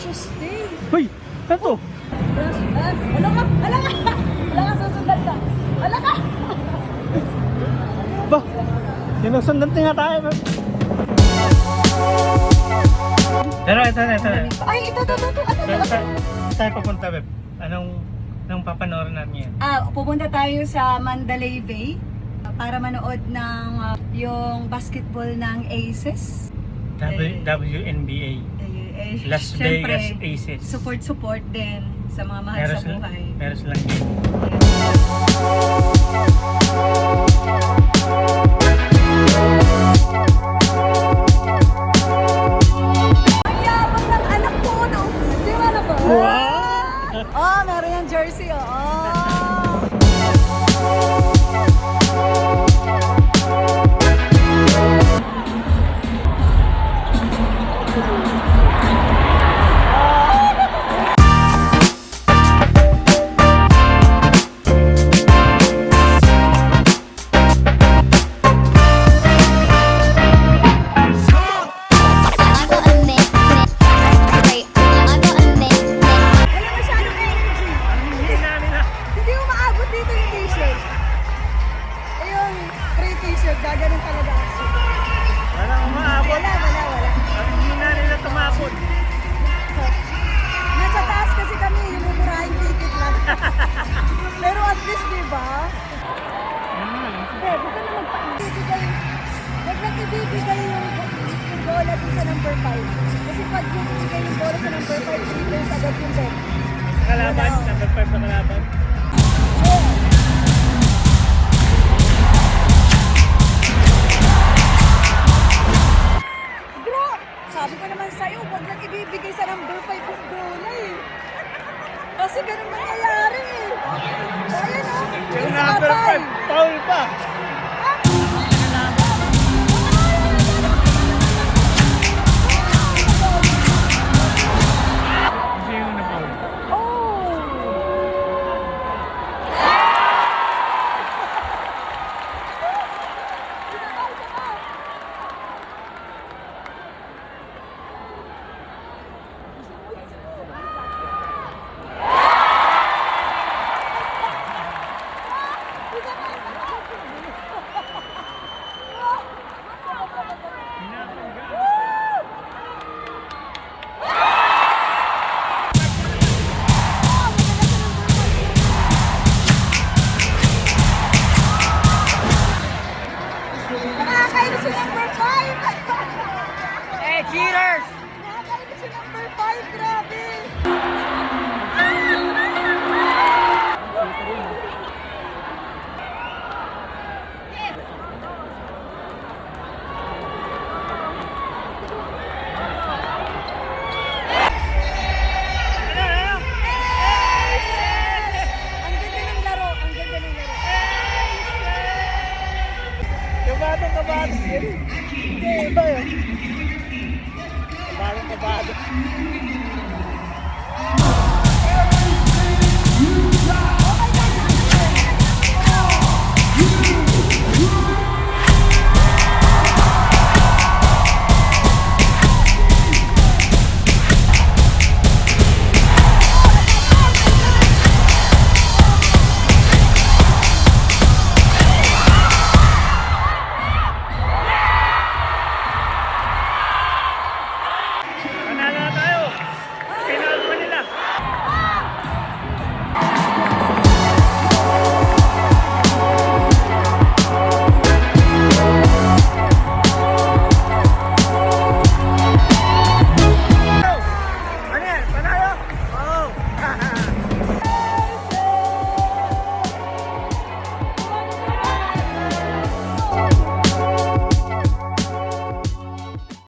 Precious Day. Hoy! Ito! Ala ka! Ala ka! Ala ka, susundan ka! Ala ka! Ba? Sinusundan nga tayo, Beb. Pero ito na. Ay, ito. Ano? Saan tayo papunta, Beb? Anong papanoorin natin yan? Pupunta tayo sa Mandalay Bay para manood ng yung basketball ng Aces. WNBA. Las Syempre, Vegas Aces. Support din sa mga mahal sa buhay. Meron silang game. Ang yabang ng anak ko, no? Di ba na ba? Wow! Oh, meron yung jersey, oh. Wala masyadong energy. Hindi na nila. Hindi mo maabot dito yung t-shirt. Ayun, free t-shirt, gaganon talaga ako. Wala akong maabot. Wala. Hindi na nila tumapon. Nasa taas kasi kami, yung mumurahing ticket lang. Pero at least, di ba? Hindi, huwag ka na magpa-ibigay. Huwag lang ibibigay yung bola dun sa number 5. Kasi pag yung ibigay yung bola sa number 5, triggers agad yung bet. Sa kalaban, number 5 na kalaban. Bro, sabi ko naman sa'yo, huwag lang ibibigay sa number 5 yung bola eh. Kasi ganun nangyayari eh. Ayan o, Yung yung sa number atay. 5, foul pa.